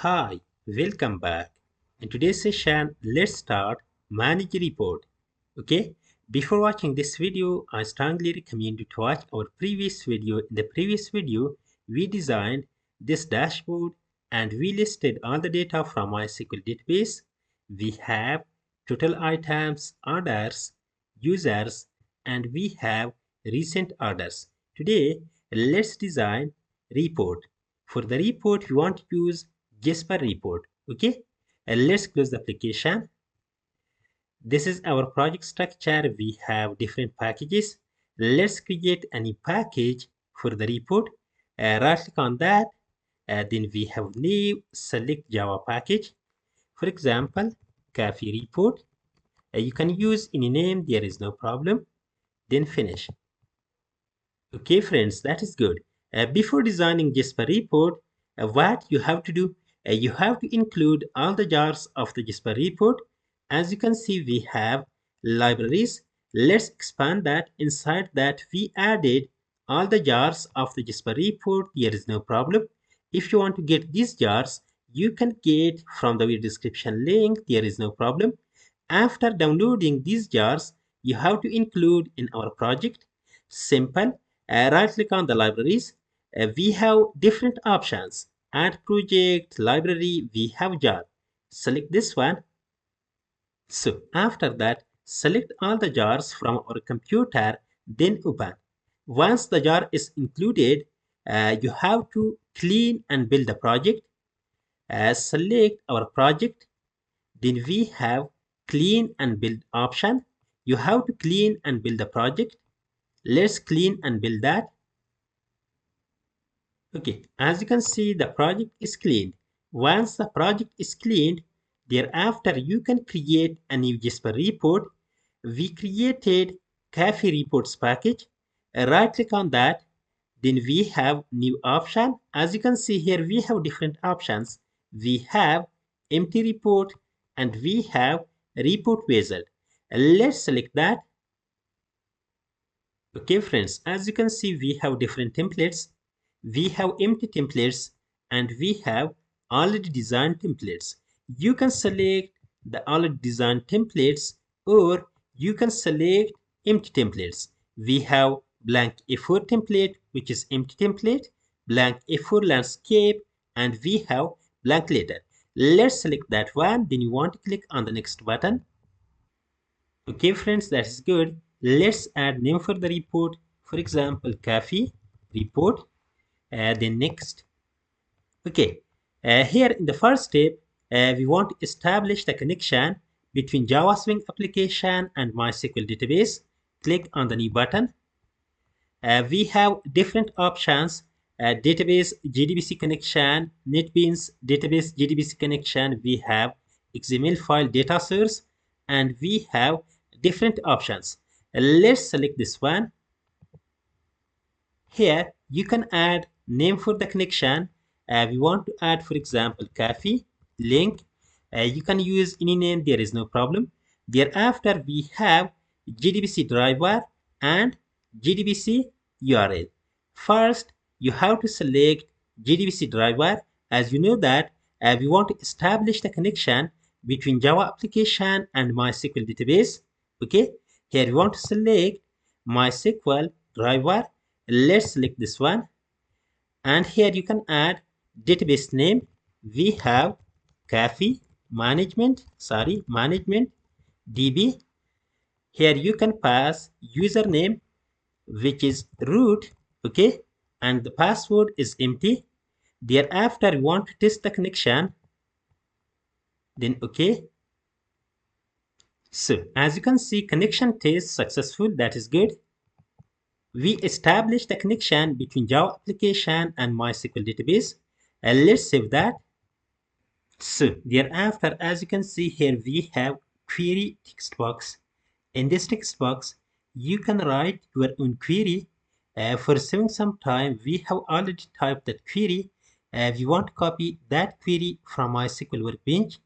Hi, welcome back. In today's session, let's start Manage Report. Okay, before watching this video, I strongly recommend you to watch our previous video. In the previous video, we designed this dashboard and we listed all the data from MySQL database. We have total items, orders, users, and we have recent orders. Today, let's design report. For the report, we want to use Jasper Report. Okay, and let's close the application. This is our project structure. We have different packages. Let's create a new package for the report. Right click on that. Then we have new select Java package. For example, Cafe Report. You can use any name. There is no problem. Then finish. Okay, friends, that is good. Before designing Jasper Report, what you have to do, you have to include all the jars of the Jasper Report. As you can see, we have libraries. Let's expand that. Inside that, we added all the jars of the Jasper Report. There is no problem. If you want to get these jars, you can get from the video description link. There is no problem. After downloading these jars, you have to include in our project. Simple. Right click on the libraries. We have different options. Add project, library, we have jar. Select this one. So after that, select all the jars from our computer, then open. Once the jar is included, you have to clean and build the project. Select our project. Then we have clean and build option. You have to clean and build the project. Let's clean and build that. Okay, as you can see, the project is cleaned. Once the project is cleaned, thereafter you can create a new Jasper report. We created Cafe Reports package. Right click on that. Then we have new option. As you can see here, we have different options. We have empty report and we have report wizard. Let's select that. Okay, friends, as you can see, we have different templates. We have empty templates and we have already designed templates. You can select the already designed templates or you can select empty templates. We have blank A4 template, which is empty template, blank A4 landscape, and we have blank letter. Let's select that one. Then you want to click on the next button. Okay, friends, that is good. Let's add name for the report. For example, Cafe Report. Then next. Okay, here in the first step, we want to establish the connection between Java Swing application and MySQL database. Click on the new button. We have different options. Database JDBC connection, NetBeans database JDBC connection. We have XML file data source, and we have different options. Let's select this one. Here you can add name for the connection. We want to add, for example, Cafe link. You can use any name, there is no problem. Thereafter, we have JDBC driver and JDBC URL. First, you have to select JDBC driver. As you know that we want to establish the connection between Java application and MySQL database. Okay, here we want to select MySQL driver. Let's select this one, and here you can add database name. We have Cafe management DB. Here you can pass username, which is root. Okay, and the password is empty. Thereafter, we want to test the connection. Then okay. So as you can see, connection test successful. That is good. We established the connection between Java application and MySQL database. And let's save that. So thereafter, as you can see here, we have query text box. In this text box, you can write your own query. For saving some time, we have already typed that query. We want to copy that query from MySQL Workbench.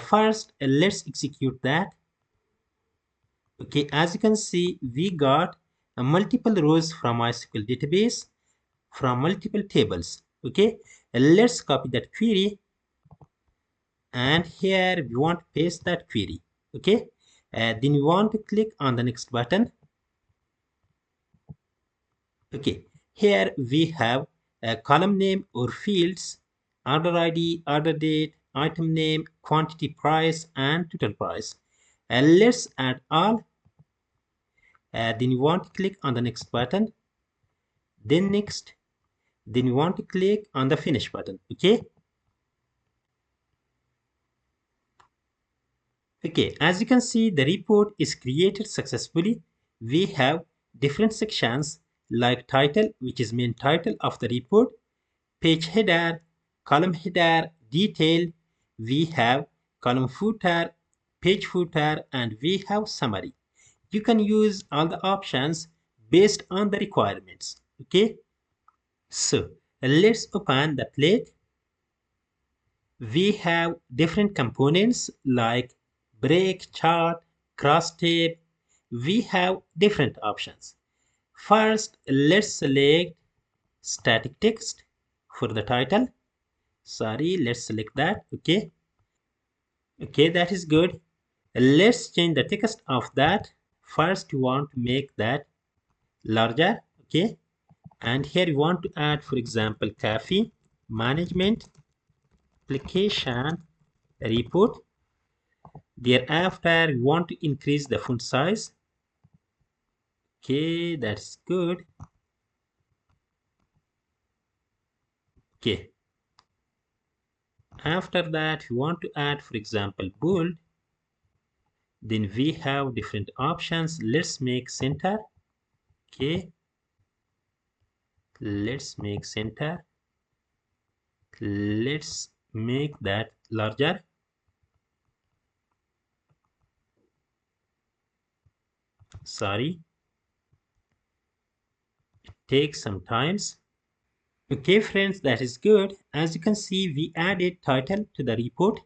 First, let's execute that. Okay, as you can see, we got multiple rows from MySQL database from multiple tables. Okay, let's copy that query. and here we want to paste that query. Okay, then we want to click on the next button. Okay, here we have a column name or fields, order ID, order date, item name, quantity, price, and total price. Let's add all. Then you want to click on the next button, then next, then you want to click on the finish button. Okay, as you can see, the report is created successfully. We have different sections like title, which is main title of the report, page header, column header, detail. We have column footer, page footer, and we have summary. You can use all the options based on the requirements. Okay, so let's open the plate. We have different components like break, chart, cross tab. We have different options. First, let's select static text for the title. Sorry, let's select that. Okay, that is good. Let's change the text of that. First, you want to make that larger. Okay, and here you want to add, for example, cafe management application report. Thereafter, you want to increase the font size. Okay, that's good. Okay, after that, you want to add, for example, bold. Then we have different options. Let's make center. Okay, let's make center. Let's make that larger. Sorry, take some times. Okay, friends, that is good. As you can see, we added title to the report.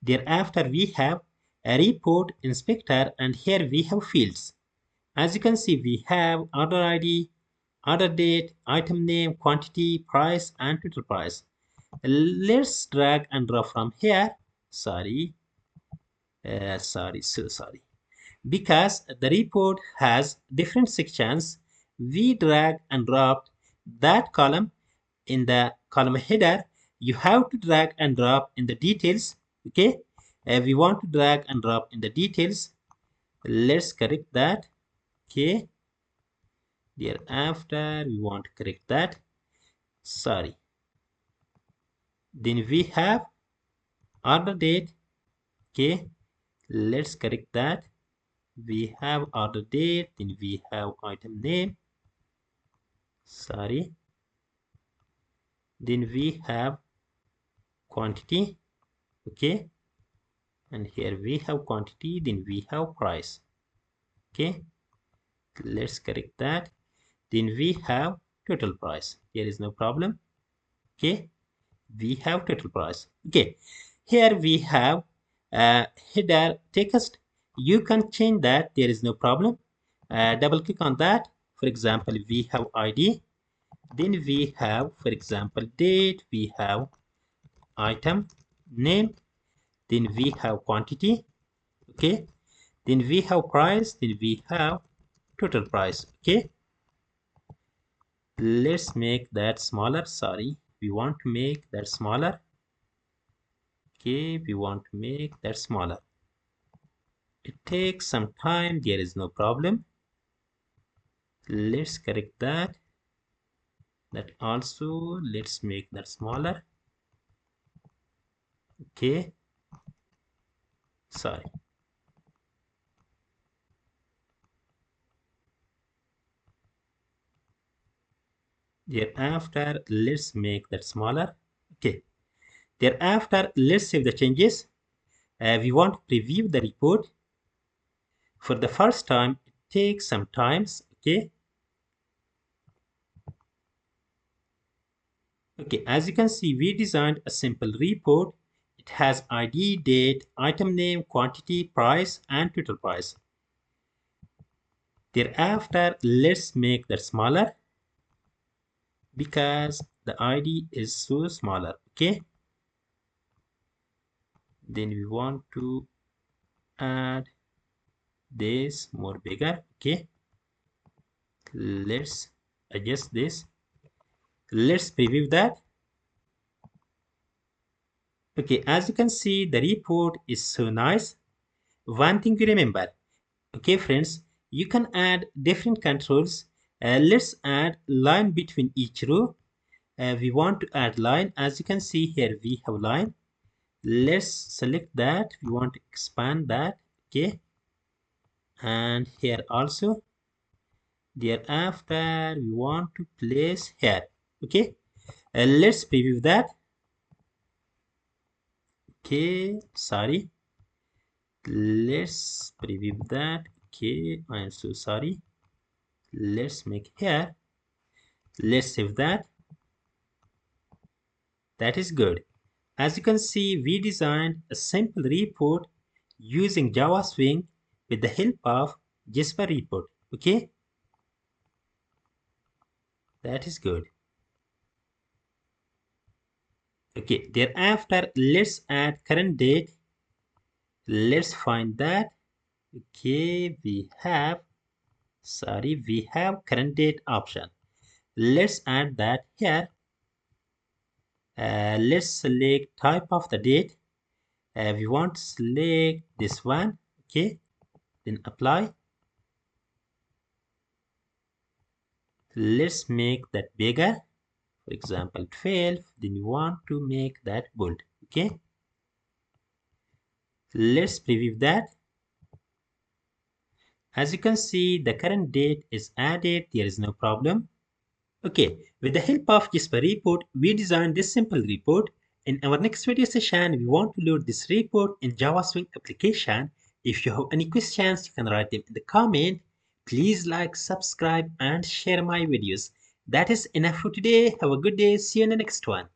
Thereafter, we have a report inspector, and here we have fields. As you can see, we have order ID, order date, item name, quantity, price, and total price. Let's drag and drop from here. Sorry, so sorry. Because the report has different sections, we drag and drop that column in the column header. You have to drag and drop in the details. Okay, we want to drag and drop in the details. Let's correct that. Okay, thereafter we want to correct that. Sorry. Then we have order date. Okay, let's correct that. We have order date, then we have item name. Sorry. Then we have quantity. Okay, and here we have quantity, then we have price. Okay, let's correct that. Then we have total price. There is no problem. Okay, we have total price. Okay, here we have header text. You can change that. There is no problem. Double click on that. For example, we have ID. Then we have, for example, date. We have item name. Then we have quantity. Okay, then we have price. Then we have total price. Okay, let's make that smaller. Sorry, we want to make that smaller. Okay, we want to make that smaller. It takes some time. There is no problem. Let's correct that. That also, let's make that smaller. Okay, sorry. Thereafter, let's make that smaller. Okay, thereafter, let's save the changes. We want to preview the report. For the first time, it takes some times. Okay, as you can see, we designed a simple report. It has ID, date, item name, quantity, price, and total price. Thereafter, let's make that smaller because the ID is so smaller. Okay, Then we want to add this more bigger. Okay, let's adjust this. Let's preview that. Okay, as you can see, the report is so nice. One thing to remember, okay friends, you can add different controls. Let's add line between each row. We want to add line. As you can see here, we have line. Let's select that. We want to expand that. Okay, and here also. Thereafter, we want to place here. Okay, let's preview that. Okay, sorry. Let's preview that. Okay, I am so sorry. Let's make here. Let's save that. That is good. As you can see, we designed a simple report using Java Swing with the help of Jasper Report. Okay, that is good. Okay, thereafter, let's add current date. Let's find that. Okay, we have current date option. Let's add that here. Let's select type of the date. We want to select this one. Okay, then apply. Let's make that bigger. For example, 12. Then you want to make that bold. Okay, let's preview that. As you can see, the current date is added. There is no problem. Okay, with the help of Jasper Report, we designed this simple report. In our next video session, we want to load this report in Java Swing application. If you have any questions, you can write them in the comment. Please like, subscribe, and share my videos. That is enough for today. Have a good day. See you in the next one.